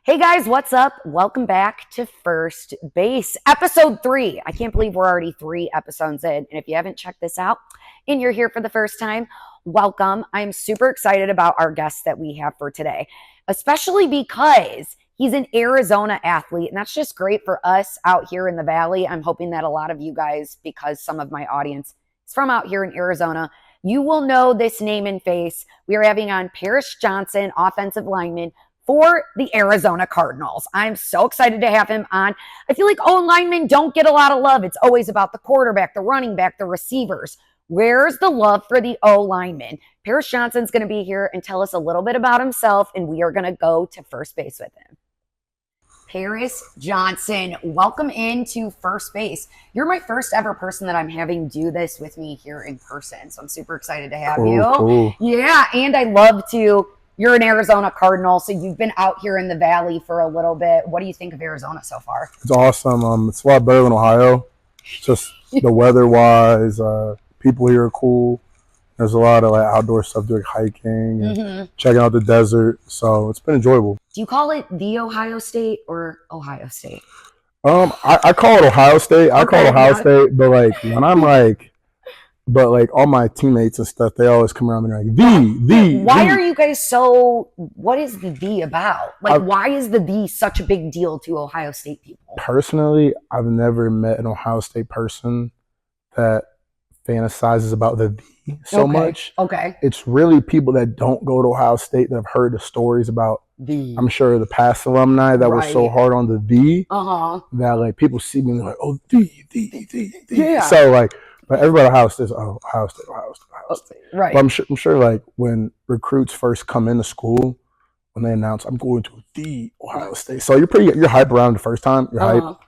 Hey guys, what's up? Welcome back to First Base, episode 3. I can't believe we're already 3 episodes in. And if you haven't checked this out and you're here for the first time, welcome. I'm super excited about our guest that we have for today, especially because he's an Arizona athlete. And that's just great for us out here in the Valley. I'm hoping that a lot of you guys, because some of my audience is from out here in Arizona, you will know this name and face. We are having on Paris Johnson, offensive lineman for the Arizona Cardinals. I'm so excited to have him on. I feel like linemen don't get a lot of love. It's always about the quarterback, the running back, the receivers. Where's the love for the lineman? Paris Johnson's going to be here and tell us a little bit about himself, and we are going to go to first base with him. Paris Johnson, welcome into First Base. You're my first ever person that I'm having do this with me here in person, so I'm super excited to have you. Cool. Yeah, and I love to... You're an Arizona Cardinal, so you've been out here in the Valley for a little bit. What do you think of Arizona so far? It's awesome. It's a lot better than Ohio. Just the weather-wise, people here are cool. There's a lot of outdoor stuff, doing hiking and checking out the desert. So it's been enjoyable. Do you call it the Ohio State or Ohio State? I call it Ohio State. I call it Ohio State, but when I'm all my teammates and stuff, they always come around and they're like, Why are you guys so, what is the about? Why is the such a big deal to Ohio State people? Personally, I've never met an Ohio State person that fantasizes about the so much. Okay. It's really people that don't go to Ohio State that have heard the stories about, I'm sure, the past alumni that were so hard on the that people see me and they're like, oh, Yeah. So but everybody at Ohio State is Ohio State. Right. But I'm sure when recruits first come into school, when they announce I'm going to the Ohio State, so you're hype around the first time, you're hype.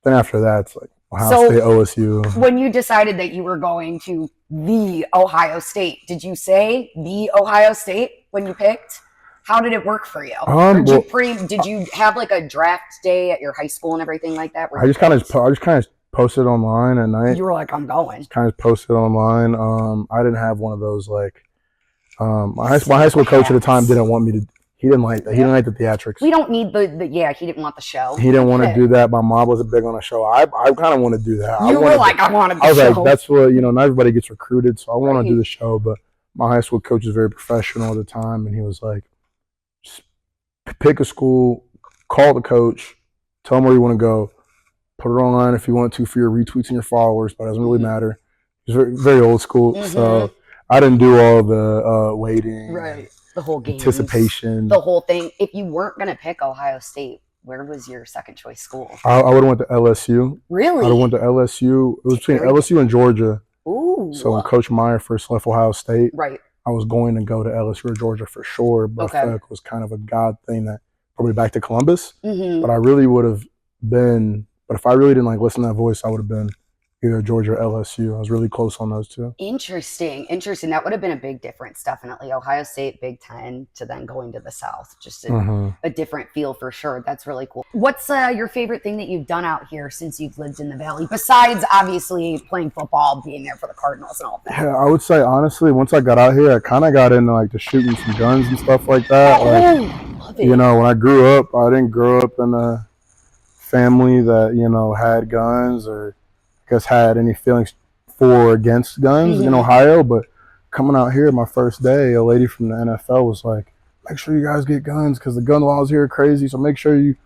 Then after that, it's Ohio State, OSU. When you decided that you were going to the Ohio State, did you say the Ohio State when you picked? How did it work for you? Did you have a draft day at your high school and everything like that? I just kind of posted online at night. You were like, I'm going. Kind of posted online. I didn't have one of those my high school coach at the time didn't want me to. He didn't like that. He didn't like the theatrics. We don't need he didn't want the show. He didn't want to do that. My mom wasn't big on the show. I kind of want to do that. I wanted the show. I was like, that's what, not everybody gets recruited, so I want to do the show. But my high school coach was very professional at the time, and he was like, just pick a school, call the coach, tell him where you want to go, put it online if you want to for your retweets and your followers, but it doesn't really matter. He's very, very old school, so I didn't do all the waiting. Right. The whole game. Anticipation. The whole thing. If you weren't going to pick Ohio State, where was your second choice school? I would have went to LSU. Really? I would have went to LSU. It was between LSU and Georgia. Ooh. So when Coach Meyer first left Ohio State, right, I was going to go to LSU or Georgia for sure, but I felt like it was kind of a God thing that probably back to Columbus. But I really would have been, but if I really didn't listen to that voice, I would have been either Georgia or LSU. I was really close on those two. Interesting. That would have been a big difference, definitely. Ohio State, Big Ten, to then going to the South. Just a different feel for sure. That's really cool. What's your favorite thing that you've done out here since you've lived in the Valley? Besides, obviously, playing football, being there for the Cardinals and all that. Yeah, I would say, honestly, once I got out here, I kind of got into to shooting some guns and stuff like that. Love it. When I grew up, I didn't grow up in a family that, had guns or had any feelings for or against guns in Ohio, but coming out here my first day, a lady from the NFL was like, make sure you guys get guns because the gun laws here are crazy, so make sure you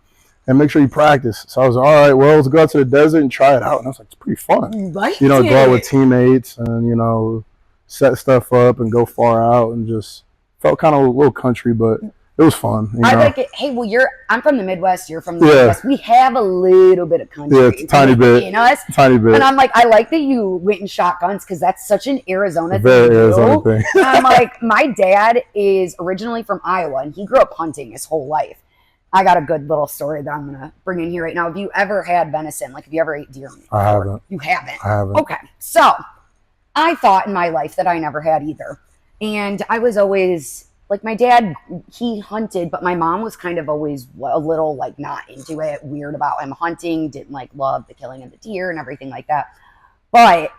practice. So I was like, all right, well, let's go out to the desert and try it out. And I was like, it's pretty fun. Go out with teammates and set stuff up and go far out, and just felt kind of a little country, but it was fun. I like it. Hey, well, I'm from the Midwest. You're from the Midwest. We have a little bit of country. Yeah, it's a tiny bit. Tiny bit. And I'm like, I like that you went and shot guns because that's such an Arizona thing. Arizona thing. I'm like, my dad is originally from Iowa, and he grew up hunting his whole life. I got a good little story that I'm going to bring in here right now. Have you ever had venison? Have you ever ate deer meat before? I haven't. You haven't? I haven't. Okay. So I thought in my life that I never had either. And I was always... my dad, he hunted, but my mom was kind of always a little, not into it, weird about him hunting, didn't, love the killing of the deer and everything like that. But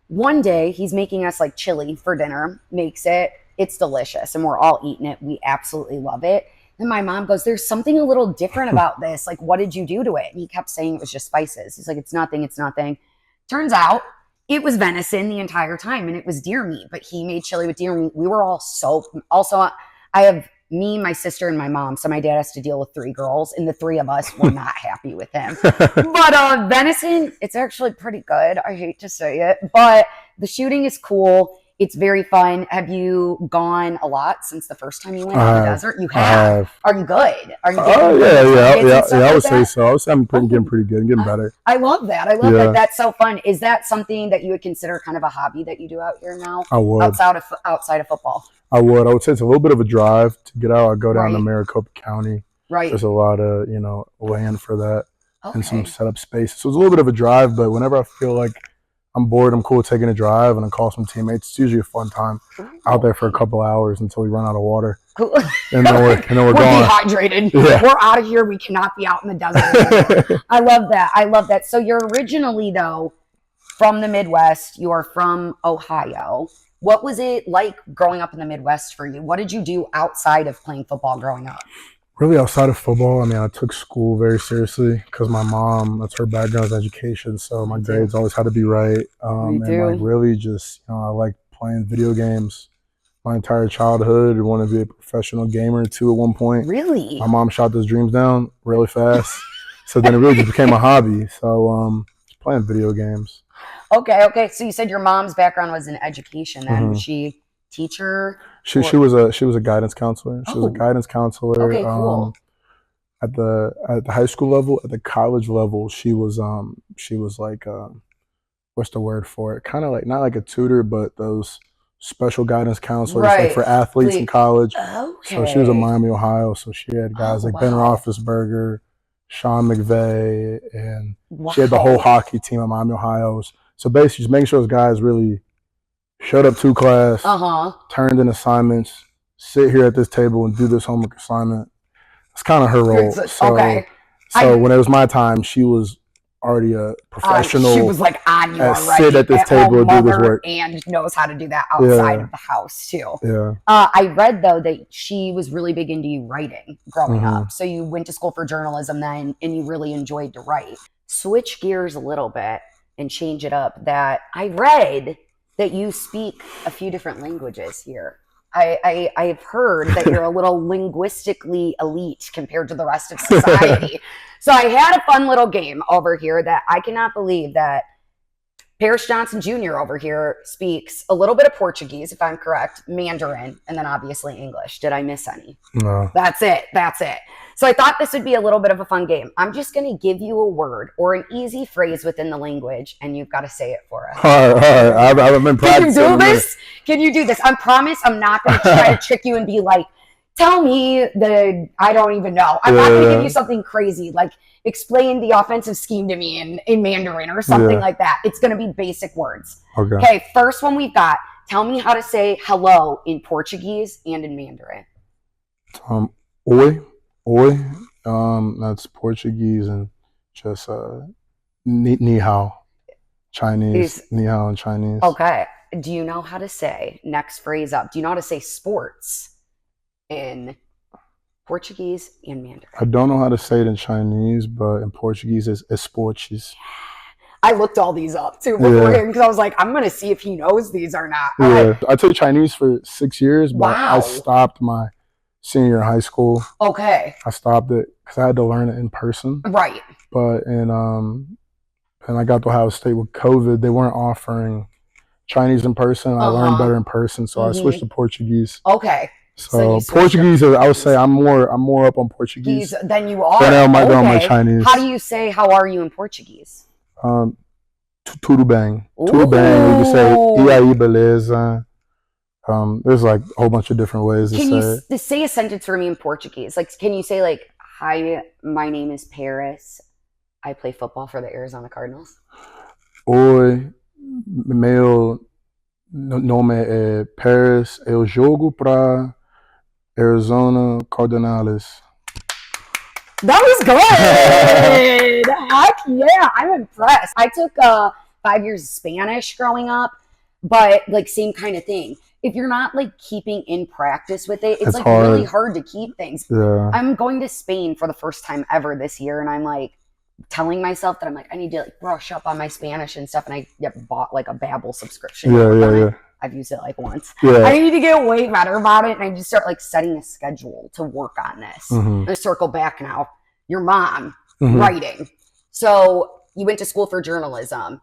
one day, he's making us, chili for dinner, makes it. It's delicious, and we're all eating it. We absolutely love it. And my mom goes, there's something a little different about this. Like, what did you do to it? And he kept saying it was just spices. He's like, it's nothing. It's nothing. Turns out it was venison the entire time, and it was deer meat, but he made chili with deer meat. We were all so, also, I have me, my sister, and my mom. So my dad has to deal with 3 girls, and the 3 of us were not happy with him. But venison, it's actually pretty good. I hate to say it, but the shooting is cool. It's very fun. Have you gone a lot since the first time you went to the desert? You have. Are you good? Are you getting yeah. I would say so. I was getting pretty good, getting better. I love that. I love that. That's so fun. Is that something that you would consider kind of a hobby that you do out here now? I would. Outside of football. I would say it's a little bit of a drive to get out. I go down to Maricopa County. Right. There's a lot of, land for that and some setup space. So it's a little bit of a drive, but whenever I feel like I'm bored, I'm cool with taking a drive, and I call some teammates. It's usually a fun time out there for a couple hours until we run out of water. Cool. And then we're gone. Dehydrated. Yeah. We're out of here. We cannot be out in the desert. I love that. So you're originally, though, from the Midwest. You are from Ohio. What was it like growing up in the Midwest for you? What did you do outside of playing football growing up? Really, outside of football, I mean, I took school very seriously because my mom, that's her background is education. So my grades always had to be right. And really just, I like playing video games my entire childhood. I wanted to be a professional gamer too at one point. Really? My mom shot those dreams down really fast. So then it really just became a hobby. So just playing video games. Okay. So you said your mom's background was in education then. Was she teacher? She was a guidance counselor. She was a guidance counselor. Okay, cool. At the high school level, at the college level, she was like what's the word for it? Kind of like not like a tutor, but those special guidance counselors like for athletes in college. Okay. So she was in Miami, Ohio. So she had guys like Ben Roethlisberger, Sean McVay, and she had the whole hockey team at Miami, Ohio. So basically, just making sure those guys really showed up to class, turned in assignments, sit here at this table and do this homework assignment. It's kind of her role. So when it was my time, she was already a professional. She was like on your sit at this table and do this work. And knows how to do that outside of the house too. Yeah. I read though that she was really big into you writing growing up. So you went to school for journalism then and you really enjoyed to write. Switch gears a little bit and change it up. That I read that you speak a few different languages here. I've heard that you're a little linguistically elite compared to the rest of society. So I had a fun little game over here that I cannot believe that Paris Johnson Jr. over here speaks a little bit of Portuguese, if I'm correct, Mandarin, and then obviously English. Did I miss any? No. That's it. So I thought this would be a little bit of a fun game. I'm just going to give you a word or an easy phrase within the language, and you've got to say it for us. All right. I haven't been practicing. Can you do this? Can you do this? I promise I'm not going to try to trick you and be like, tell me I don't even know. I'm not going to give you something crazy, like explain the offensive scheme to me in Mandarin or something like that. It's going to be basic words. Okay, first one we've got. Tell me how to say hello in Portuguese and in Mandarin. Oi. That's Portuguese and just ni hao. Chinese. Ni hao in Chinese. Okay. Do you know how to say, next phrase up, do you know how to say sports in Portuguese and Mandarin? I don't know how to say it in Chinese, but in Portuguese it's esportes. I looked all these up too beforehand because I was like, I'm going to see if he knows these or not. I took Chinese for 6 years, but I stopped my senior year in high school. Okay. I stopped it because I had to learn it in person. Right. But and I got to Ohio State with COVID. They weren't offering Chinese in person. I learned better in person, so I switched to Portuguese. Okay. So Portuguese, I would say I'm more up on Portuguese than you are. Than on my Chinese. How do you say how are you in Portuguese? Tudo bem. Tudo bem. You can say e aí, beleza. There's like a whole bunch of different ways to say it. Can you say a sentence for me in Portuguese? Like, can you say like, hi, my name is Paris. I play football for the Arizona Cardinals. Oi, meu nome é Paris. Eu jogo para Arizona Cardinals. That was good. Heck yeah, I'm impressed. I took 5 years of Spanish growing up, but like same kind of thing. if you're not like keeping in practice with it, it's like hard. really hard to keep things. Yeah. I'm going to Spain for the first time ever this year, and I'm like telling myself that I'm like, I need to like brush up on my Spanish and stuff, and I bought like a Babbel subscription. Yeah. I've used it like once. Yeah. I need to get way better about it, and I just start like setting a schedule to work on this. Mm-hmm. I circle back now. Your mom, writing. So you went to school for journalism.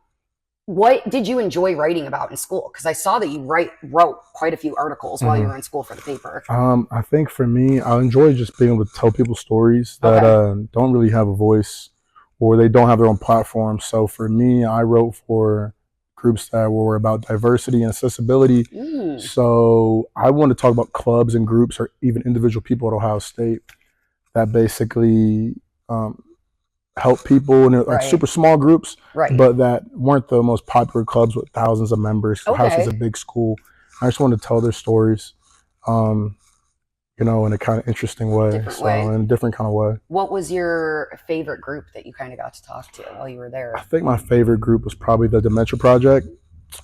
What did you enjoy writing about in school? Because I saw that you wrote quite a few articles while you were in school for the paper. I think for me, I enjoy just being able to tell people stories that don't really have a voice or they don't have their own platform. So for me, I wrote for groups that were about diversity and accessibility. So I want to talk about clubs and groups or even individual people at Ohio State that basically help people in like super small groups, but that weren't the most popular clubs with thousands of members. Ohio State's a big school. I just wanted to tell their stories, you know, in a kind of interesting way. In a different kind of way. What was your favorite group that you kind of got to talk to while you were there? I think my favorite group was probably the Dementia Project.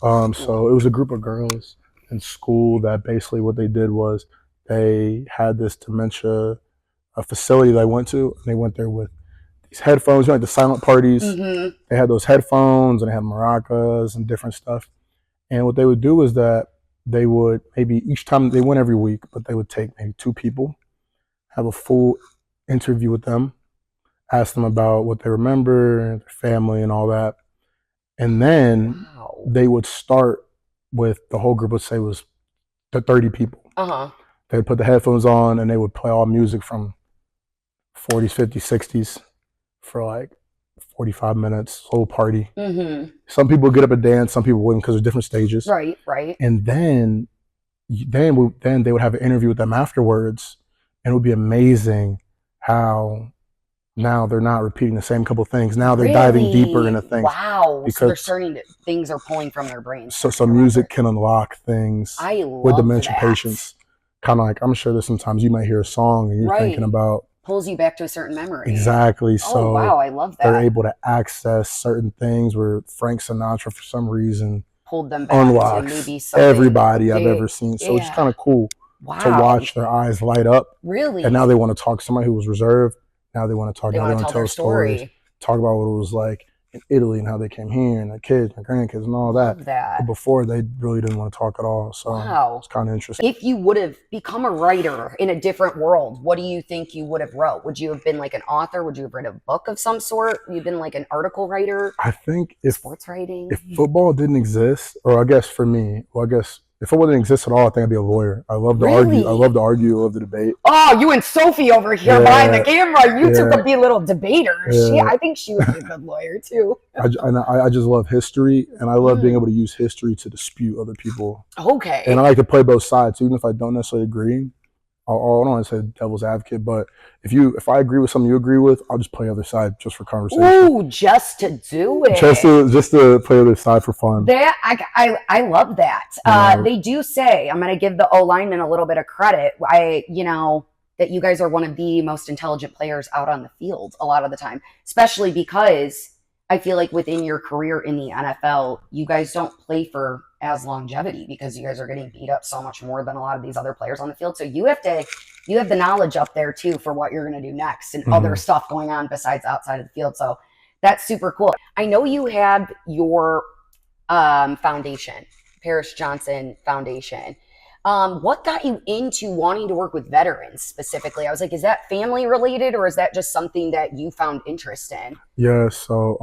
So it was a group of girls in school that basically what they did was they had this dementia facility that I went to, and they went there with these headphones, you know, like the silent parties. They had those headphones and they had maracas and different stuff. And what they would do is that they would maybe each time, they went every week, but they would take maybe 2 people, have a full interview with them, ask them about what they remember, their family and all that. And then they would start with, the whole group would say was 30 people. They would put the headphones on and they would play all music from 40s, 50s, 60s for like 45 minutes, whole party. Some people would get up and dance, some people wouldn't because there's different stages. And then they would have an interview with them afterwards, and it would be amazing how now they're not repeating the same couple things. Now they're diving deeper into things. Because so they're starting to, things are pulling from their brains. So music can unlock things with dementia patients. Kind of like, I'm sure that sometimes you might hear a song and you're thinking about, pulls you back to a certain memory. Exactly. So I love that. They're able to access certain things where Frank Sinatra, for some reason, pulled them back unlocks to maybe everybody I've ever seen. So it's kind of cool to watch their eyes light up. Really? And now they want to talk to somebody who was reserved. Now they want to talk. Now they want to tell stories. Talk about what it was like in Italy and how they came here and their kids, their grandkids, and all that. But before, they really didn't want to talk at all. So it's kind of interesting. If you would have become a writer in a different world, what do you think you would have wrote? Would you have been like an author? Would you have written a book of some sort? You've been like an article writer? I think if sports writing, if football didn't exist, or I guess for me, if football didn't exist at all, I think I'd be a lawyer. I love to argue. I love to debate. Oh, you and Sophie over here behind the camera. You two could be little debaters. I think she would be a good lawyer too. I just love history, and I love being able to use history to dispute other people. And I like to play both sides, even if I don't necessarily agree. I don't want to say devil's advocate, but if I agree with something you agree with, I'll just play other side just for conversation. Ooh, just to do it. Just to play other side for fun. That I love that. They do say, I'm going to give the O lineman a little bit of credit. That you guys are one of the most intelligent players out on the field a lot of the time, especially because I feel like within your career in the NFL, you guys don't play for as longevity because you guys are getting beat up so much more than a lot of these other players on the field. So you have the knowledge up there too for what you're going to do next and other stuff going on besides outside of the field. So that's super cool. I know you had your foundation, Paris Johnson Foundation. What got you into wanting to work with veterans specifically? I was like, is that family related or is that just something that you found interest in? Yeah, so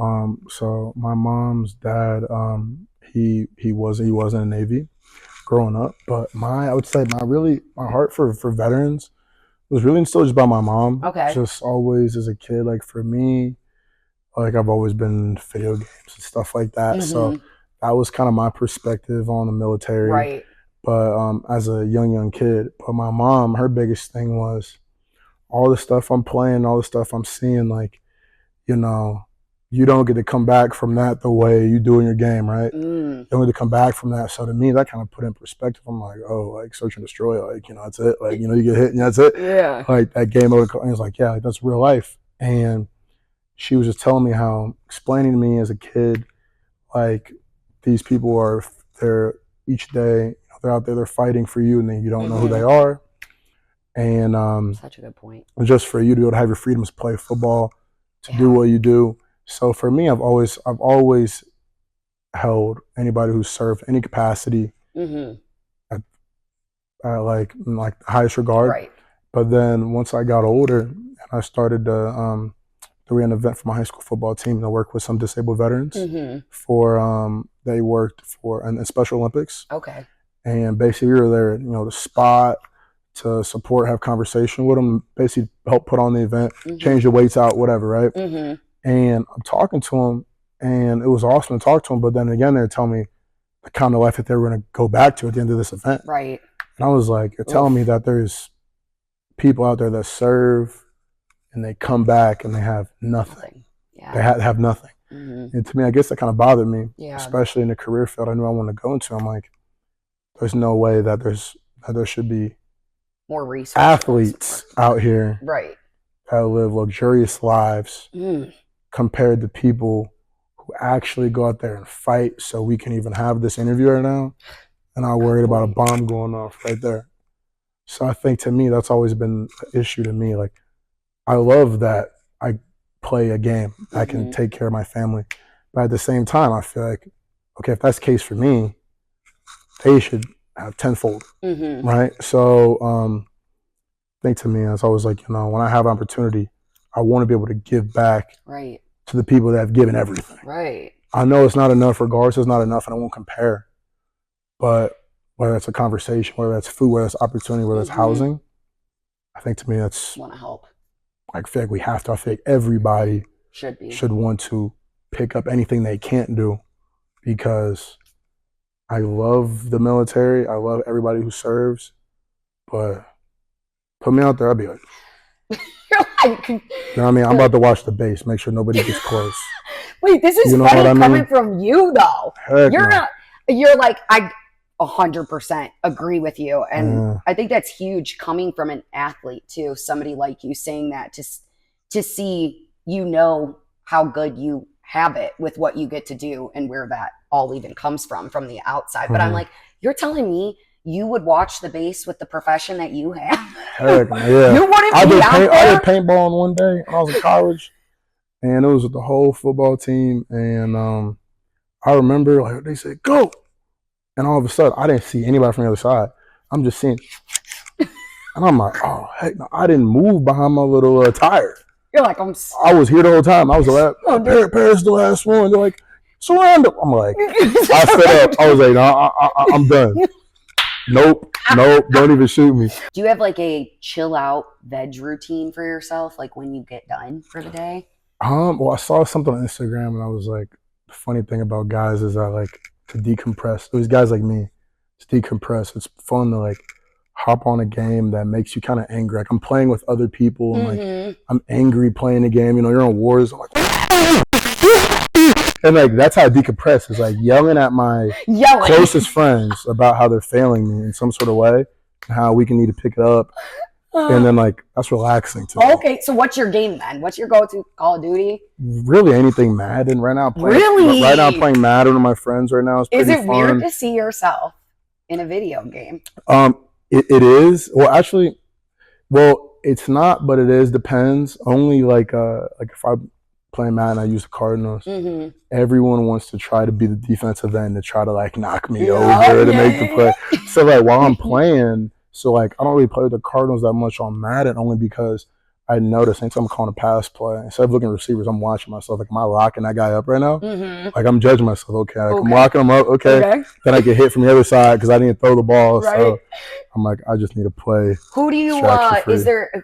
my mom's dad, he wasn't in the Navy growing up, but I would say my heart for veterans was really instilled just by my mom. Just always as a kid, like for me, like I've always been video games and stuff like that. So that was kind of my perspective on the military. But as a young kid, but my mom, her biggest thing was all the stuff I'm playing, all the stuff I'm seeing, like, you don't get to come back from that the way you do in your game, right? You don't get to come back from that. So to me, that kind of put in perspective. I'm like, oh, like search and destroy, like, that's it. Like, you get hit and that's it. Yeah. Like that game over, and it's like, yeah, like, that's real life. And she was just telling me how, explaining to me as a kid, like these people they're each day, They're out there, they're fighting for you, and then you don't know who they are. And such a good point. just for you to be able to have your freedoms to play football, to do what you do. So for me, I've always held anybody who's served any capacity at like the highest regard. Right. But then once I got older and I started to ran an event for my high school football team to work with some disabled veterans for they worked for in the Special Olympics. Okay. And basically we were there, to spot, to support, have conversation with them, basically help put on the event, change the weights out, whatever, right? And I'm talking to them, and it was awesome to talk to them. But then again, they're telling me the kind of life that they were going to go back to at the end of this event. Right. And I was like, you're telling me that there's people out there that serve and they come back and they have nothing. Yeah. They have nothing. And to me, I guess that kind of bothered me, especially in the career field I knew I wanted to go into. I'm like, there's no way that there should be more resources, athletes out here that live luxurious lives compared to people who actually go out there and fight so we can even have this interview right now, and I'm worried about a bomb going off right there. So I think to me, that's always been an issue to me. Like, I love that I play a game. I can take care of my family. But at the same time, I feel like, okay, if that's the case for me, they should have tenfold, right? So I think to me, it's always like, when I have an opportunity, I want to be able to give back to the people that have given everything. Right. I know it's not enough, regardless, it's not enough, and I won't compare. But whether it's a conversation, whether that's food, whether it's opportunity, whether it's housing, I think to me that's want to help. I feel like we have to. I feel like everybody should want to pick up anything they can't do, because I love the military. I love everybody who serves, but put me out there, I'll be like, you know what I mean? I'm about to watch the base, make sure nobody gets close. Wait, this is funny coming from you, though. You're like, I 100% agree with you. And I think that's huge coming from an athlete, too. Somebody like you saying that to see, how good you have it with what you get to do and where that all even comes from the outside. But I'm like, you're telling me you would watch the base with the profession that you have? Heck, yeah. You wouldn't be out there? I did paintballing one day when I was in college, and it was with the whole football team. And I remember, like, they said, go. And all of a sudden, I didn't see anybody from the other side. I'm just seeing. And I'm like, oh, heck no. I didn't move behind my little tire. You're like, I was here the whole time. I was the last. Paris the last one. They're like, surround them. I'm like, I fed up. I was like, no, I'm done. Nope, don't even shoot me. Do you have like a chill out veg routine for yourself, like when you get done for the day? Well, I saw something on Instagram, and I was like, the funny thing about guys is I like to decompress. These guys like me, to decompress. It's fun to like hop on a game that makes you kind of angry. Like, I'm playing with other people, and like I'm angry playing the game. You're on wars. I'm like, and like that's how I decompress. Is like yelling at my closest friends about how they're failing me in some sort of way, and how we can need to pick it up. And then like that's relaxing too. Okay, so what's your game then? What's your go-to? Call of Duty? Really, anything Madden right now. Right now, I'm playing Madden with my friends right now. Is it weird to see yourself in a video game? It is. Well, actually, it's not, but it is. Depends. Only like if I'm playing Madden, I use the Cardinals. Everyone wants to try to be the defensive end to try to like knock me over to make the play. So like while I'm playing, so like I don't really play with the Cardinals that much on Madden, only because I notice anytime I'm calling a pass play, instead of looking at receivers, I'm watching myself. Like, am I locking that guy up right now? Like, I'm judging myself. Okay, I'm locking him up. Okay. Then I get hit from the other side because I didn't throw the ball. Right. So I'm like, I just need to play. Who do you?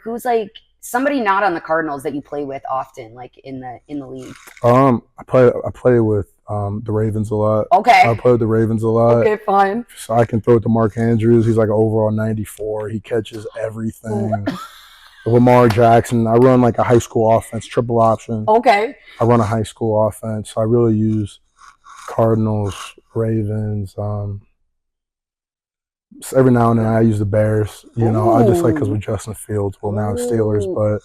Who's like somebody not on the Cardinals that you play with often, like in the league? I play with the Ravens a lot. Okay. I play with the Ravens a lot. Okay, fine. So I can throw it to Mark Andrews. He's like an overall 94. He catches everything. Lamar Jackson. I run like a high school offense, triple option. Okay. I run a high school offense. So I really use Cardinals, Ravens. So every now and then I use the Bears. I just like because with Justin Fields. Well, now it's Steelers, but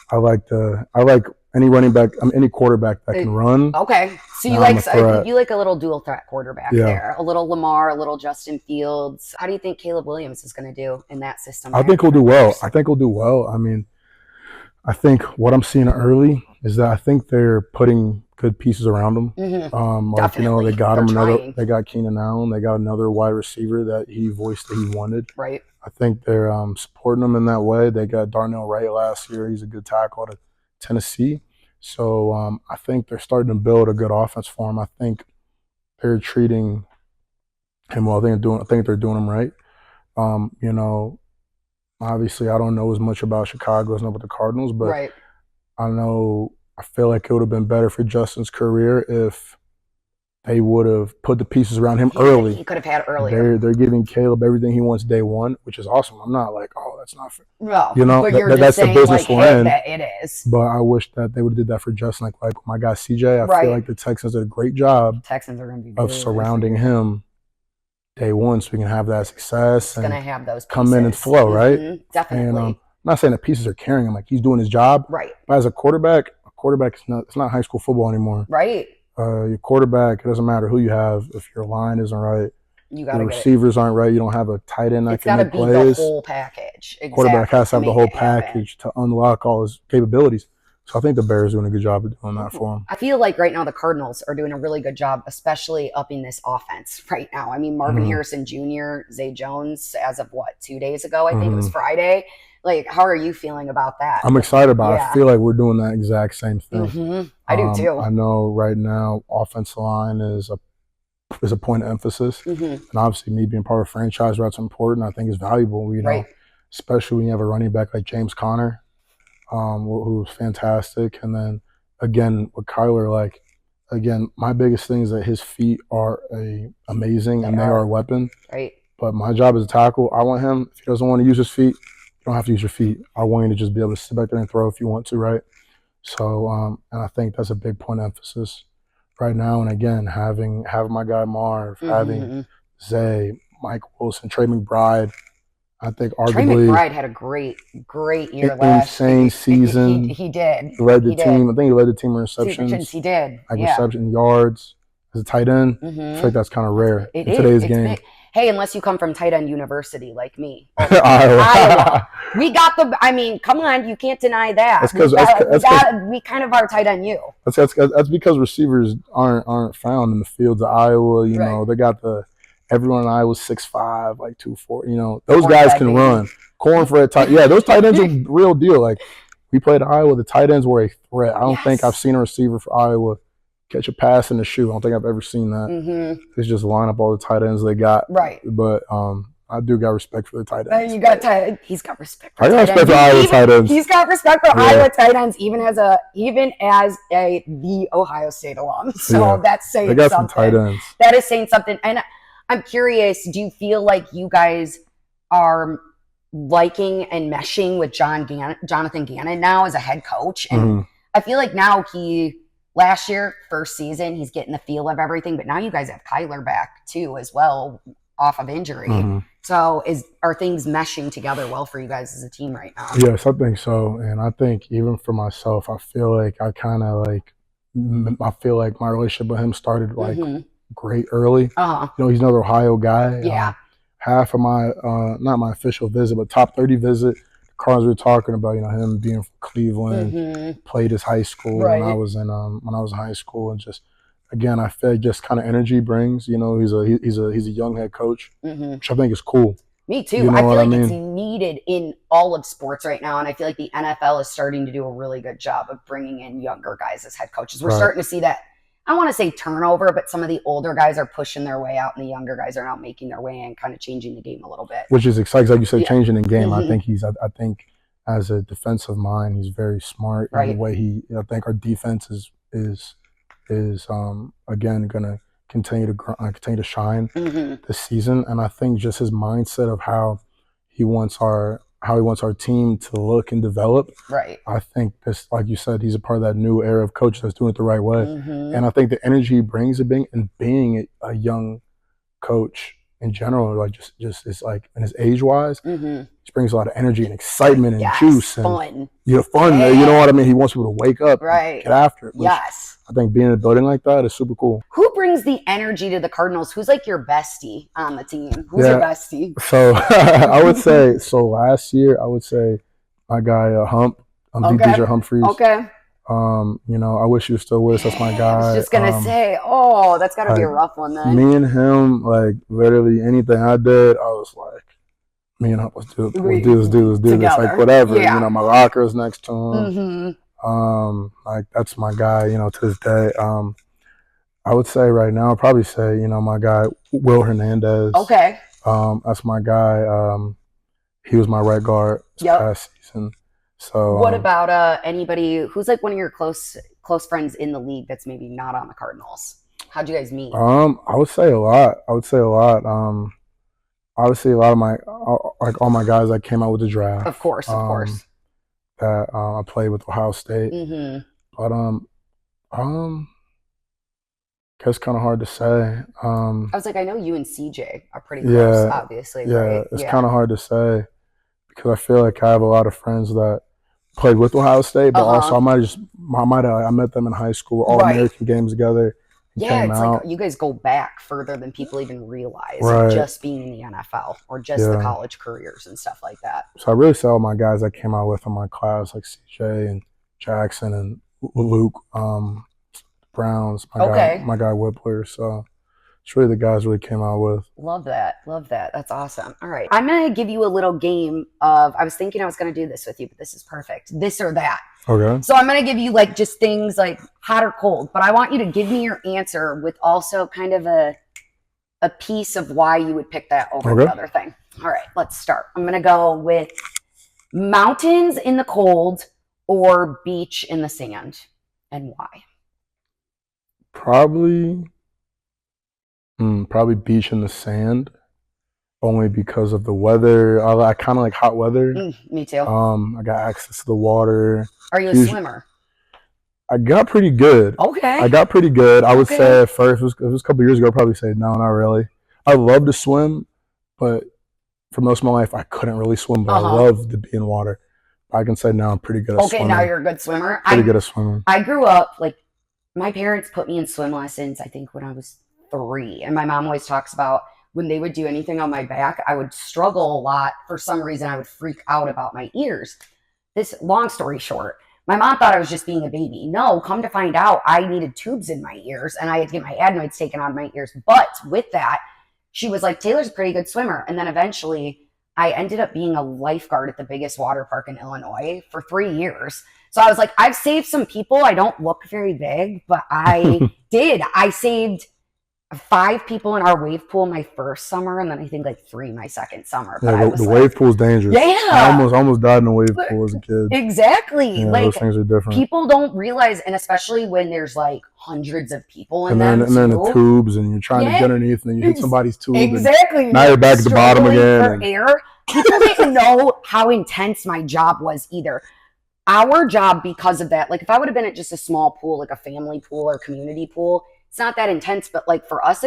I like any running back, any quarterback that can run. Okay, so you like a little dual threat quarterback there, a little Lamar, a little Justin Fields. How do you think Caleb Williams is going to do in that system? I think he'll do well. I mean, I think what I'm seeing early is that I think they're putting good pieces around him. Definitely. They got they got Keenan Allen, they got another wide receiver that he voiced that he wanted. Right. I think they're supporting him in that way. They got Darnell Wright last year. He's a good tackle out of Tennessee. So I think they're starting to build a good offense for him. I think they're treating him well. I think they're doing him right. Obviously, I don't know as much about Chicago as I know about the Cardinals, but right. I feel like it would have been better for Justin's career if they would have put the pieces around him early. He could have had earlier. They're giving Caleb everything he wants day one, which is awesome. I'm not like, oh, that's not fair. No, but that's the business we're in. That it is. But I wish that they would have did that for Justin. Like my guy CJ, I feel like the Texans did a great job. Texans are going to be of surrounding him day one, so we can have that success. It's going to have those pieces. Come in and flow, right? Definitely. And I'm not saying the pieces are carrying him, like he's doing his job. Right. But as a quarterback is it's not high school football anymore. Right. Your quarterback, it doesn't matter who you have. If your line isn't right, your receivers aren't right, you don't have a tight end that can make plays. It's got to be the whole package. Exactly, quarterback has to have the whole package to unlock all his capabilities. So I think the Bears are doing a good job of doing that for him. I feel like right now the Cardinals are doing a really good job, especially upping this offense right now. I mean, Marvin Harrison Jr., Zay Jones, as of 2 days ago, I think it was Friday. Like, how are you feeling about that? I'm excited about it. I feel like we're doing that exact same thing. I do too. I know right now offensive line is a point of emphasis. And obviously me being part of a franchise where that's important, I think is valuable, especially when you have a running back like James Conner. Who's fantastic. And then again with Kyler, my biggest thing is that his feet are amazing and they are a weapon. Right. But my job as a tackle, I want him, if he doesn't want to use his feet, you don't have to use your feet. I want you to just be able to sit back there and throw if you want to, right? So and I think that's a big point of emphasis right now. And again, having my guy Marv, having Zay, Mike Wilson, Trey McBride. I think arguably Trey McBride had a great year last year. Insane season. He did. He led the team. I think he led the team in receptions. He did. Reception yards as a tight end. I feel like that's kind of rare in today's game. Big. Hey, unless you come from tight end university like me. Iowa. We got come on, you can't deny that. We kind of are tight end you. That's because receivers aren't found in the fields of Iowa. You know, they got everyone in Iowa's 6'5", 240. Those guys can run. Corn for a tight. Yeah, those tight ends are real deal. Like we played Iowa, the tight ends were a threat. I don't think I've seen a receiver for Iowa catch a pass in the shoe. I don't think I've ever seen that. It's just line up all the tight ends they got. Right. But I do got respect for the tight ends. You got He's got respect for I got respect for Iowa tight ends. He's got respect for Iowa tight ends, even as the Ohio State alum. So that's saying something. They got some tight ends. That is saying something. And I'm curious, do you feel like you guys are liking and meshing with Jonathan Gannon now as a head coach? And I feel like now last year, first season, he's getting the feel of everything, but now you guys have Kyler back too as well off of injury. So are things meshing together well for you guys as a team right now? Yes, I think so. And I think even for myself, I feel like my relationship with him started great early. He's another Ohio guy. Yeah. Half of my not my official visit, but top 30 visit, the Cardinals were talking about him being from Cleveland, played his high school when I was in high school, and just again I feel like just kind of energy brings. He's a young head coach, which I think is cool. Me too. I feel like it's needed in all of sports right now, and I feel like the NFL is starting to do a really good job of bringing in younger guys as head coaches. We're starting to see that. I don't want to say turnover, but some of the older guys are pushing their way out, and the younger guys are now making their way in, kind of changing the game a little bit. Which is exciting, like you said, changing the game. I think I think as a defensive mind, he's very smart. In the way I think our defense is again going to continue to shine this season, and I think just his mindset of how he wants our team to look and develop. Right. I think this, like you said, he's a part of that new era of coaches that's doing it the right way. And I think the energy he brings being a young coach in general, like just it's like, and his age wise, Mm-hmm. he brings a lot of energy and excitement and Yes, juice and fun. fun. Yeah. You know what I mean? He wants people to wake up, Right. and get after it. Which Yes. I think being in a building like that is super cool. Who brings the energy to the Cardinals? Who's like your bestie on the team? Who's your bestie? So I would say, so last year I would say my guy Hump, DJ Humphreys. Okay. I wish he was still with us. That's my guy. I was just gonna say, oh, that's gotta be a rough one then. Me and him, like literally anything I did, I was like, me and Hump, let's do this, like whatever. Yeah. My locker is next to him. Mm-hmm. Like that's my guy, to this day. I would say right now, I'd probably say, my guy Will Hernandez. Okay. That's my guy. He was my right guard this past season. So what about anybody who's like one of your close friends in the league that's maybe not on the Cardinals? How'd you guys meet? I would say a lot. Obviously a lot of my all my guys that came out with the draft. Of course. That I played with Ohio State. Mm-hmm. But guess kind of hard to say. I was like, I know you and CJ are pretty close, obviously. Yeah, right? It's kind of hard to say because I feel like I have a lot of friends that played with Ohio State, but also I met them in high school, all American games together. Yeah, it's like you guys go back further than people even realize, just being in the NFL or just the college careers and stuff like that. So I really say all my guys that came out with in my class, like CJ and Jackson and Luke, Browns, my guy Whippler. So it's really the guys really came out with. Love that. That's awesome. All right. I'm going to give you a little game of, I was thinking I was going to do this with you, but this is perfect. This or that. Okay. So I'm going to give you like just things like hot or cold, but I want you to give me your answer with also kind of a piece of why you would pick that over the other thing. All right, let's start. I'm going to go with mountains in the cold or beach in the sand, and why? Probably beach in the sand, only because of the weather. I kind of like hot weather. Me too. I got access to the water. Are you a swimmer? I got pretty good. Okay. I got pretty good. I would say at first, if it was a couple years ago, I'd probably say no, not really. I love to swim, but for most of my life, I couldn't really swim, but I love to be in water. I can say now I'm pretty good at swimming. Okay, now you're a good swimmer. Pretty good at swimming. I grew up, like, my parents put me in swim lessons, I think, when I was 3. And my mom always talks about when they would do anything on my back, I would struggle a lot. For some reason, I would freak out about my ears. This, long story short, my mom thought I was just being a baby. No, come to find out, I needed tubes in my ears, and I had to get my adenoids taken out of my ears. But with that, she was like, Taylor's a pretty good swimmer. And then eventually, I ended up being a lifeguard at the biggest water park in Illinois for 3 years. So I was like, I've saved some people. I don't look very big, but I did. I saved 5 people in our wave pool my first summer, and then I think like 3 my second summer. Yeah, the wave pool's dangerous. Yeah. I almost died in a wave pool as a kid. Exactly. Yeah, like, those things are different. People don't realize, and especially when there's like hundreds of people in them. And then the tubes, and you're trying to get underneath, and then you hit somebody's tube. Exactly. Now you're back at the bottom again. For air. People didn't know how intense my job was either. Our job, because of that, like if I would have been at just a small pool, like a family pool or community pool, it's not that intense. But like for us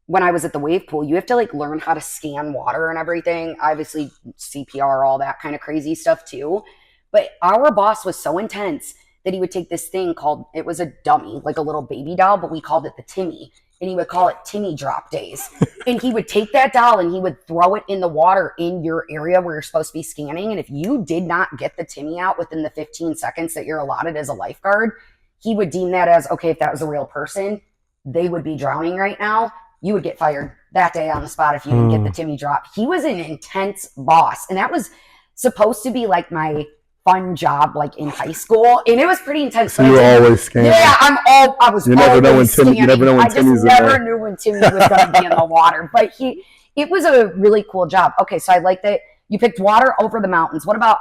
when I was at the wave pool, you have to like learn how to scan water and everything. Obviously CPR, all that kind of crazy stuff too. But our boss was so intense that he would take this thing called, it was a dummy, like a little baby doll, but we called it the Timmy. And he would call it Timmy drop days. And he would take that doll and he would throw it in the water in your area where you're supposed to be scanning. And if you did not get the Timmy out within the 15 seconds that you're allotted as a lifeguard, he would deem that as, okay, if that was a real person, they would be drowning right now. You would get fired that day on the spot if you didn't get the Timmy drop. He was an intense boss. And that was supposed to be like my fun job, like in high school, and it was pretty intense. So you were always scanning. Yeah, I was. You never know when Timmy's in there. I just never knew when Timmy was going to be in the water. But it was a really cool job. Okay, so I like that you picked water over the mountains. What about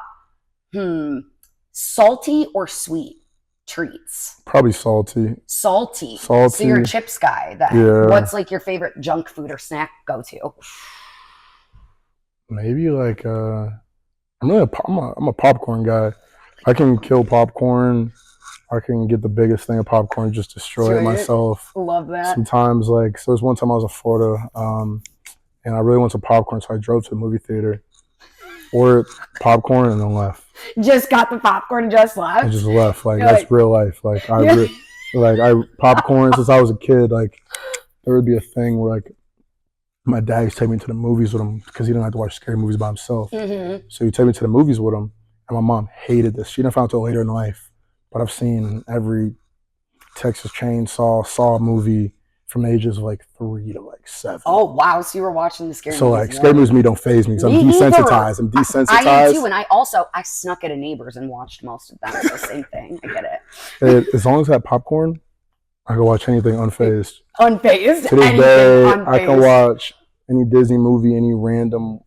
salty or sweet treats? Probably salty. Salty. So you're a chips guy. Then. Yeah. What's like your favorite junk food or snack go to? Maybe like I'm a popcorn guy. I can kill popcorn. I can get the biggest thing of popcorn, just destroy it myself. Love that. Sometimes, like, so there's one time I was in Florida. and I really want some popcorn, so I drove to the movie theater, ordered popcorn, and then left. Just got the popcorn and just left? And just left. Like, You're that's like, real life. Like, popcorn, since I was a kid, like, there would be a thing where, like, my dad used to take me to the movies with him because he didn't like to watch scary movies by himself. Mm-hmm. So he'd take me to the movies with him, and my mom hated this. She didn't find out until later in life. But I've seen every Texas Chainsaw Saw movie from ages of like 3 to like 7. Oh wow! So you were watching the scary So movies. like scary movies me don't faze me because I'm desensitized. I'm desensitized. I do too, and I snuck at a neighbor's and watched most of them. It's the same thing. I get it. As long as I have popcorn, I can watch anything unfazed. Unfazed. To this day, unfazed. I can watch any Disney movie, any random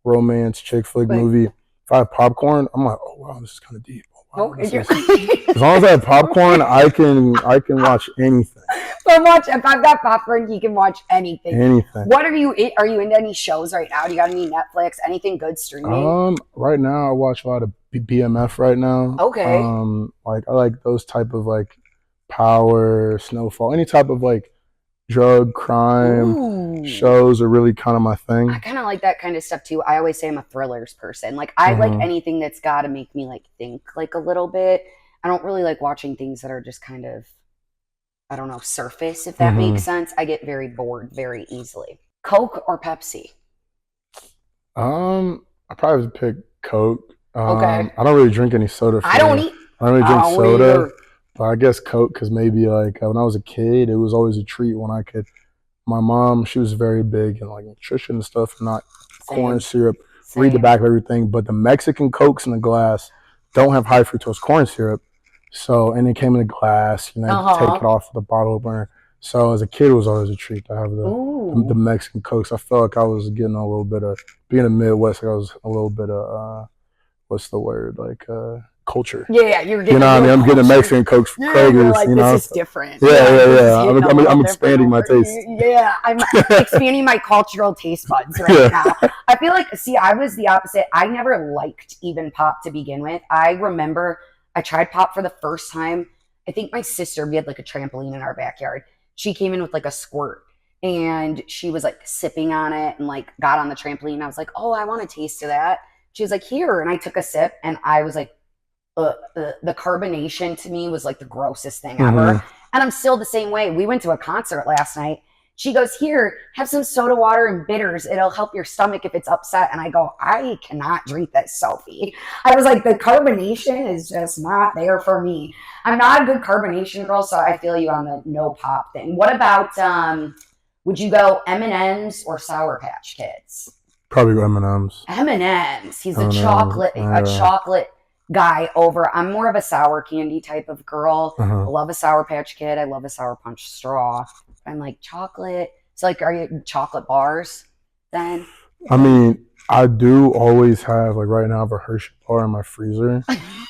romance chick flick movie. If I have popcorn, I'm like, oh wow, this is kind of deep. Oh, wow, as long as I have popcorn, I can watch anything. If I've got popcorn, you can watch anything. Anything. What are you into any shows right now? Do you got any Netflix? Anything good streaming? Right now I watch a lot of BMF right now. Okay. Like I like those type of like Power, Snowfall, any type of like drug crime shows are really kind of my thing. I kind of like that kind of stuff too. I always say I'm a thrillers person. Like I like anything that's got to make me like think like a little bit. I don't really like watching things that are just kind of, I don't know, surface, if that makes sense. I get very bored very easily. Coke or Pepsi? I probably would pick Coke. Okay. I don't really drink any soda. I don't really drink soda. Either. But I guess Coke, because maybe like when I was a kid, it was always a treat when I could. My mom, she was very big in like nutrition and stuff, not corn syrup. Read the back of everything. But the Mexican Cokes in the glass don't have high fructose corn syrup. So, and it came in a glass, you know, take it off the bottle opener. So as a kid, it was always a treat to have the Mexican Cokes. I felt like I was getting a little bit of, being in the Midwest, like I was a little bit of, what's the word, like culture. Yeah, you're getting. You know what I mean? I'm getting a Mexican Cokes from Kroger's. Like, you know, this is different. Yeah. I'm expanding my taste. Yeah, I'm expanding my cultural taste buds right now. I feel like, I was the opposite. I never liked even pop to begin with. I remember I tried pop for the first time. I think my sister, we had like a trampoline in our backyard. She came in with like a squirt and she was like sipping on it and like got on the trampoline. I was like, oh, I want a taste of that. She was like, here. And I took a sip and I was like, the carbonation to me was like the grossest thing ever. And I'm still the same way. We went to a concert last night. She goes, here, have some soda water and bitters. It'll help your stomach if it's upset. And I go, I cannot drink this, Sophie. I was like, the carbonation is just not there for me. I'm not a good carbonation girl, so I feel you on the no pop thing. What about, would you go M&M's or Sour Patch Kids? Probably go M&M's. M&M's. He's a chocolate guy over. I'm more of a sour candy type of girl. I love a Sour Patch Kid. I love a Sour Punch straw. I'm like chocolate. So like, are you chocolate bars then? I mean, I do always have, like right now, I have a Hershey bar in my freezer.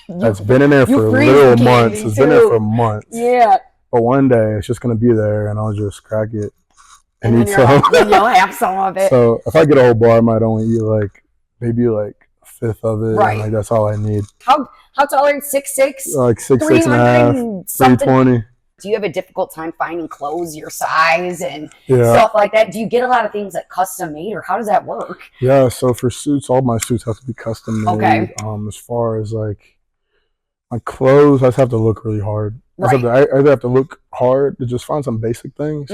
That's been in there for little months. It's been there for months. Yeah. But one day it's just going to be there and I'll just crack it and eat some. Then you'll have some of it. So if I get a whole bar, I might only eat like maybe like a fifth of it. Right. And like that's all I need. How tall are you? 6'6"? Like 6'6.5", 320. Do you have a difficult time finding clothes your size and stuff like that? Do you get a lot of things like custom made or how does that work? Yeah, so for suits, all my suits have to be custom made. Okay. As far as like my clothes, I just have to look really hard. Right. I either have to look hard to just find some basic things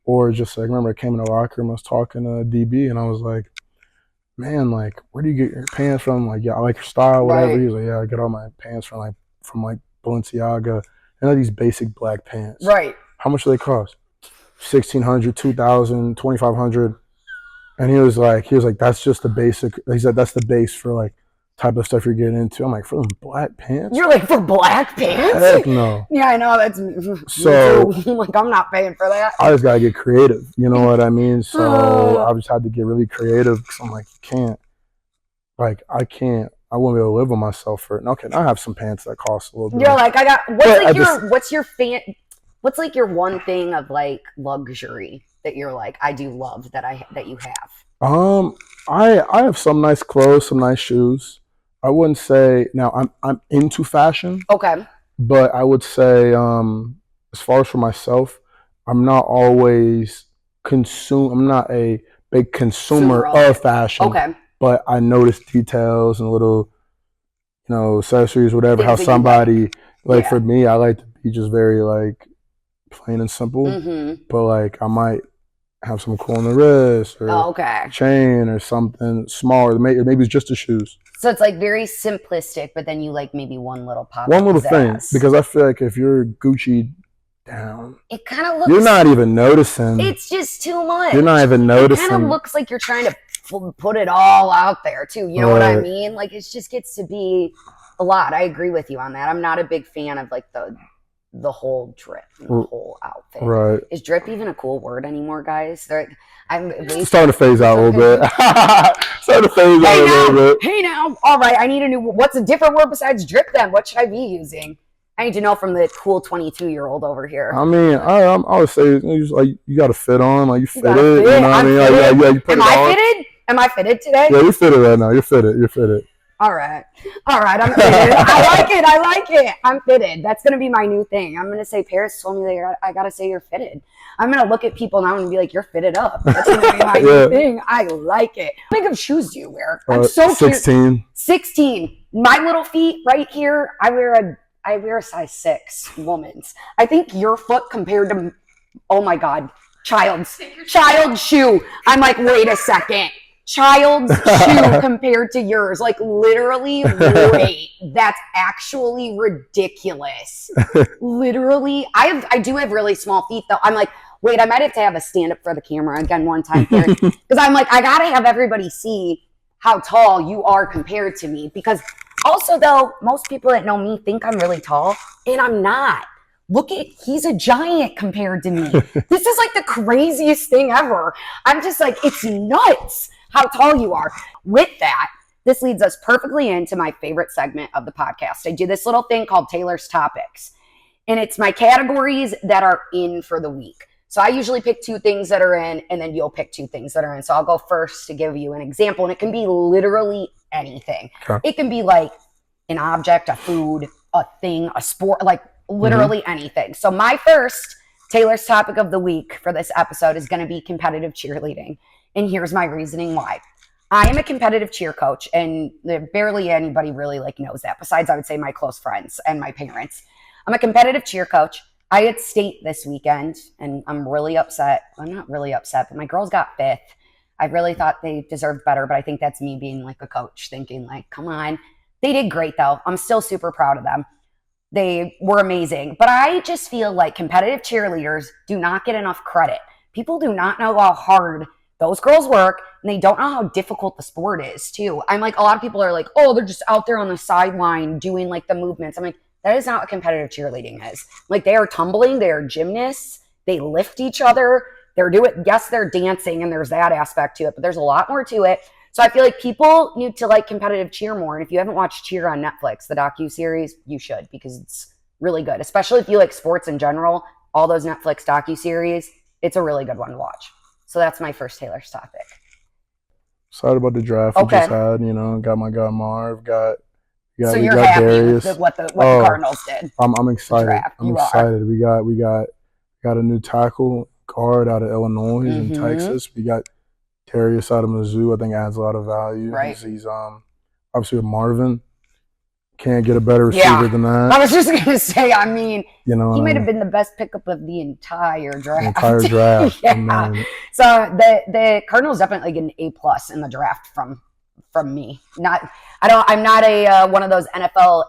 or just like, I remember I came in the locker room, I was talking to DB and I was like, man, like, where do you get your pants from? Like, yeah, I like your style, whatever. Right. He was like, yeah, I get all my pants from Balenciaga. And these basic black pants. Right. How much do they cost? $1,600, $2,000, $2,500. And he was like, that's just the basic. He said, that's the base for like type of stuff you're getting into. I'm like, for them black pants? You're like, for black pants? Heck no. Yeah, I know. That's so. Like, I'm not paying for that. I just got to get creative. You know what I mean? So I just had to get really creative because I'm like, I won't be able to live with myself for it. Okay, I have some pants that cost a little bit. You're like, what's like your one thing of like luxury that you're like, I do love that you have? I have some nice clothes, some nice shoes. I wouldn't say now I'm into fashion. Okay. But I would say as far as for myself, I'm not always I'm not a big consumer of fashion. Okay. But I notice details and little, accessories, whatever. Things How that you somebody Yeah. for me, I like to be just very like plain and simple. Mm-hmm. But like I might have some cool on the wrist or Okay. chain or something small. Maybe it's just the shoes. So it's like very simplistic, but then you like maybe one little pop. One little thing, because I feel like if you're Gucci down, it kind of looks. You're not even noticing. It's just too much. You're not even noticing. It kind of looks like you're trying to put it all out there too. You know what I mean? Like it just gets to be a lot. I agree with you on that. I'm not a big fan of like the whole drip, the whole outfit. Right. Is drip even a cool word anymore, guys? I'm starting to phase out a little bit. Starting to phase out a little bit. Hey now. All right. I need a new. What's a different word besides drip then? What should I be using? I need to know from the cool 22-year-old over here. I mean, I would say you got to fit on, like you fit it. You know what I mean? Like, you put Am I fitted? Am I fitted today? Yeah, you're fitted right now. You're fitted. All right. I'm fitted. I like it. I'm fitted. That's going to be my new thing. I'm going to say, Paris told me that I got to say you're fitted. I'm going to look at people now and be like, you're fitted up. That's going to be my new thing. I like it. How big of shoes do you wear? I'm so 16. 16. My little feet right here, I wear a size 6 woman's. I think your foot compared to, oh my God, child shoe. I'm like, wait a second. Child's shoe compared to yours. Like literally, wait, that's actually ridiculous. Literally, I do have really small feet though. I'm like, wait, I might have to have a stand up for the camera again one time here. Because I'm like, I gotta have everybody see how tall you are compared to me. Because also though, most people that know me think I'm really tall, and I'm not. He's a giant compared to me. This is like the craziest thing ever. I'm just like, it's nuts how tall you are. With that, this leads us perfectly into my favorite segment of the podcast. I do this little thing called Taylor's Topics, and it's my categories that are in for the week. So I usually pick 2 things that are in, and then you'll pick 2 things that are in. So I'll go first to give you an example, and it can be literally anything. Okay. It can be like an object, a food, a thing, a sport, like literally anything. So my first Taylor's Topic of the week for this episode is going to be competitive cheerleading. And here's my reasoning why. I am a competitive cheer coach, and barely anybody really like knows that. Besides, I would say my close friends and my parents. I'm a competitive cheer coach. I had state this weekend, and I'm really upset. I'm not really upset, but my girls got 5th. I really thought they deserved better, but I think that's me being like a coach, thinking like, come on. They did great though. I'm still super proud of them. They were amazing. But I just feel like competitive cheerleaders do not get enough credit. People do not know how hard those girls work, and they don't know how difficult the sport is too. I'm like, a lot of people are like, oh, they're just out there on the sideline doing like the movements. I'm like, that is not what competitive cheerleading is. Like, they are tumbling, they are gymnasts, they lift each other, they're dancing, and there's that aspect to it, but there's a lot more to it. So I feel like people need to like competitive cheer more. And if you haven't watched Cheer on Netflix, the docuseries, you should, because it's really good. Especially if you like sports in general, all those Netflix docuseries, it's a really good one to watch. So that's my first Taylor's Topic. Excited about the draft we just had. Got my guy Marv. So you're happy Darius. With what the Cardinals did. I'm excited. I'm excited. We got a new tackle guard out of Illinois. He's in Texas. We got Darius out of Mizzou. I think adds a lot of value. Right. He's obviously with Marvin. Can't get a better receiver than that. I was just gonna say, I mean, he might have been the best pickup of the entire draft. Yeah. So the Cardinals definitely get an A+ in the draft from me. I'm not a one of those NFL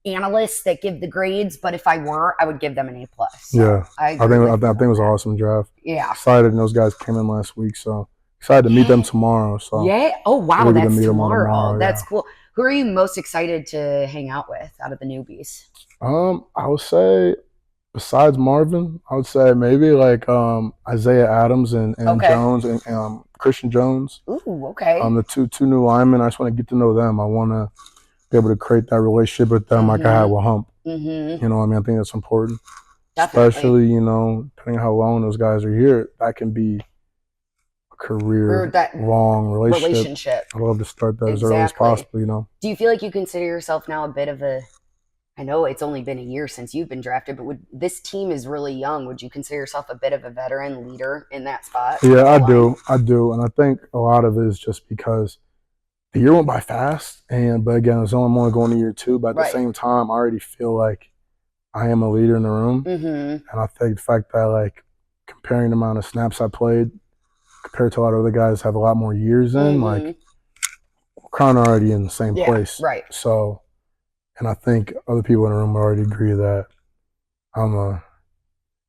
analysts that give the grades, but if I were, I would give them an A+. So I think it was an awesome draft. Yeah. Excited, and those guys came in last week, so excited to meet them tomorrow. So Oh wow, really that's tomorrow. That's cool. Who are you most excited to hang out with out of the newbies? I would say, besides Marvin, I would say maybe like Isaiah Adams and Jones and Christian Jones. Ooh, okay. The two new linemen. I just want to get to know them. I want to be able to create that relationship with them like I had with Hump. Mm-hmm. You know what I mean? I think that's important. Definitely. Especially, depending on how long those guys are here, that can be career-long relationship. I'd love to start that as early as possible, Do you feel like you consider yourself now a bit of a I know it's only been a year since you've been drafted, but this team is really young. Would you consider yourself a bit of a veteran leader in that spot? Yeah, I do, and I think a lot of it is just because the year went by fast, but again, it's only going to year 2. But at the same time, I already feel like I am a leader in the room, and I think the fact that like comparing the amount of snaps I played compared to a lot of other guys have a lot more years in, like we're kind of already in the same place, right? So, and I think other people in the room already agree that I'm a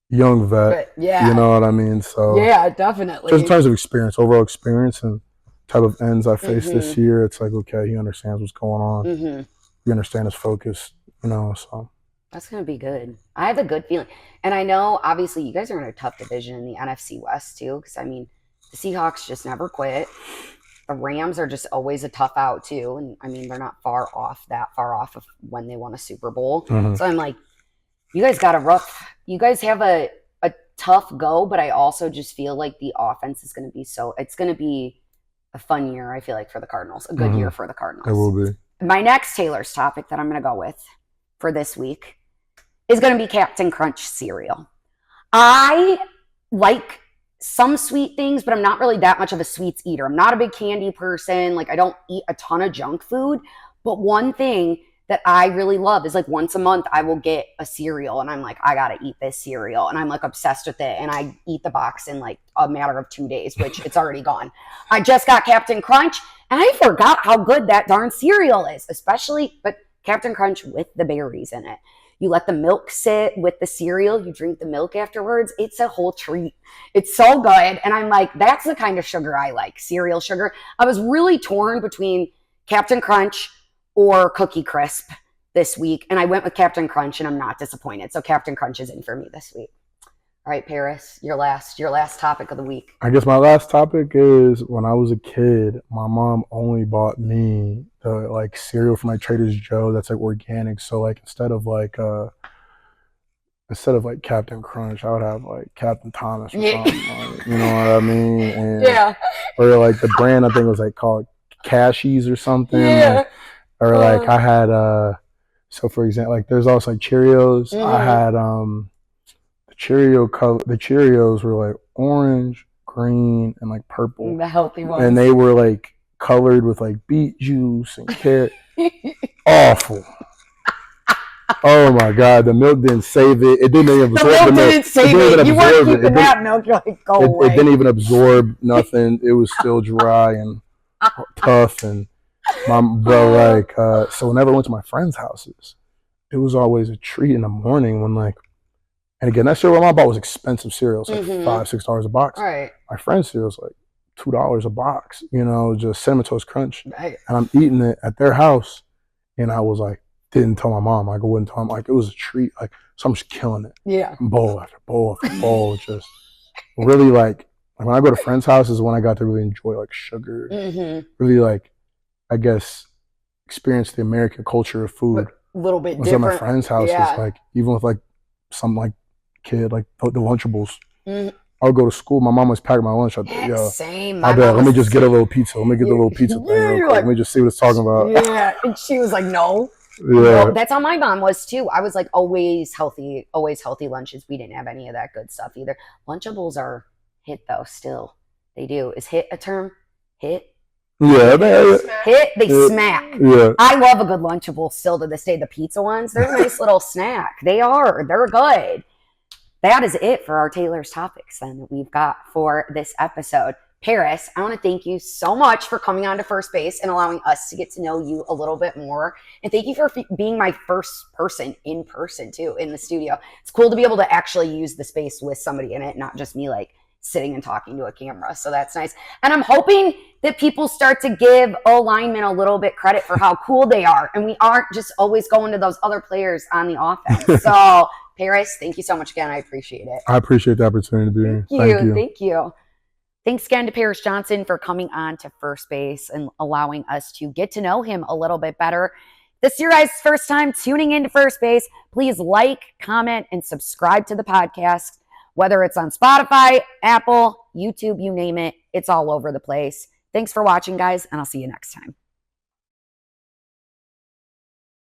young vet. Yeah, you know what I mean. So yeah, definitely. Just in terms of experience, overall experience, and type of ends I faced this year, it's like, okay, he understands what's going on. You understand his focus, so. That's going to be good. I have a good feeling. And I know, obviously, you guys are in a tough division in the NFC West, too, because, I mean, the Seahawks just never quit. The Rams are just always a tough out, too. And, I mean, they're not that far off of when they won a Super Bowl. So I'm like, you guys have a tough go, but I also just feel like the offense is going to be it's going to be a fun year, I feel like, for the Cardinals. A good year for the Cardinals. It will be. My next Taylor's topic that I'm going to go with for this week is going to be Captain Crunch cereal. I like some sweet things, but I'm not really that much of a sweets eater. I'm not a big candy person. Like, I don't eat a ton of junk food. But one thing that I really love is, like, once a month I will get a cereal and I'm like, I got to eat this cereal. And I'm like obsessed with it. And I eat the box in like a matter of 2 days, which it's already gone. I just got Captain Crunch and I forgot how good that darn cereal is, but Captain Crunch with the berries in it. You let the milk sit with the cereal. You drink the milk afterwards. It's a whole treat. It's so good. And I'm like, that's the kind of sugar I like, cereal sugar. I was really torn between Captain Crunch or Cookie Crisp this week. And I went with Captain Crunch and I'm not disappointed. So Captain Crunch is in for me this week. All right, Paris, your last topic of the week. I guess my last topic is when I was a kid, my mom only bought me the like cereal from like Trader Joe that's like organic. So like instead of like Captain Crunch, I would have like Captain Thomas or something. Like, you know what I mean? And, or like the brand I think was like called Cashies or something. Yeah. Or like I had so for example, like there's also like Cheerios. I had the Cheerios were like orange, green, and like purple. The healthy ones. And they were like colored with like beet juice and carrot. Awful. Oh my God, the milk didn't save it. It didn't even absorb the milk. Didn't save it. You weren't keeping that milk. You're like, go away. It didn't even absorb nothing. It was still dry and tough. And so whenever I went to my friends' houses, it was always a treat in the morning when like. And again, that cereal I bought was expensive cereal. It's like $5-6 a box. Right. My friend's cereal's like $2 a box, just Cinnamon Toast Crunch. Right. And I'm eating it at their house. And I was like, didn't tell my mom. I wouldn't tell them. Like, it was a treat. Like, so I'm just killing it. Yeah. Bowl after bowl after bowl. Just really like when I go to friends' houses when I got to really enjoy like sugar. Really like, I guess, experience the American culture of food. A little bit different. different. At my friend's house is like, even with like some like, kid, like the Lunchables. I'll go to school. My mom was packing my lunch. Same. My bad. Let me just get a little pizza. Let me get the little pizza thing real quick. Let me just see what it's talking about. Yeah. And she was like, no. Yeah. No, that's how my mom was too. I was like always healthy lunches. We didn't have any of that good stuff either. Lunchables are hit though, still. They do. Is hit a term? Hit? Yeah. They smack. Yeah. I love a good Lunchable still to this day. The pizza ones, they're a nice little snack. They're good. That is it for our Taylor's topics then that we've got for this episode. Paris, I want to thank you so much for coming on to First Base and allowing us to get to know you a little bit more. And thank you for being my first person in person too in the studio. It's cool to be able to actually use the space with somebody in it, not just me like sitting and talking to a camera. So that's nice. And I'm hoping that people start to give linemen a little bit credit for how cool they are. And we aren't just always going to those other players on the offense. So Paris, thank you so much again. I appreciate it. I appreciate the opportunity to be here. Thank you. Thanks again to Paris Johnson for coming on to First Base and allowing us to get to know him a little bit better. This is your guys' first time tuning into First Base. Please like, comment, and subscribe to the podcast. Whether it's on Spotify, Apple, YouTube, you name it, it's all over the place. Thanks for watching, guys, and I'll see you next time.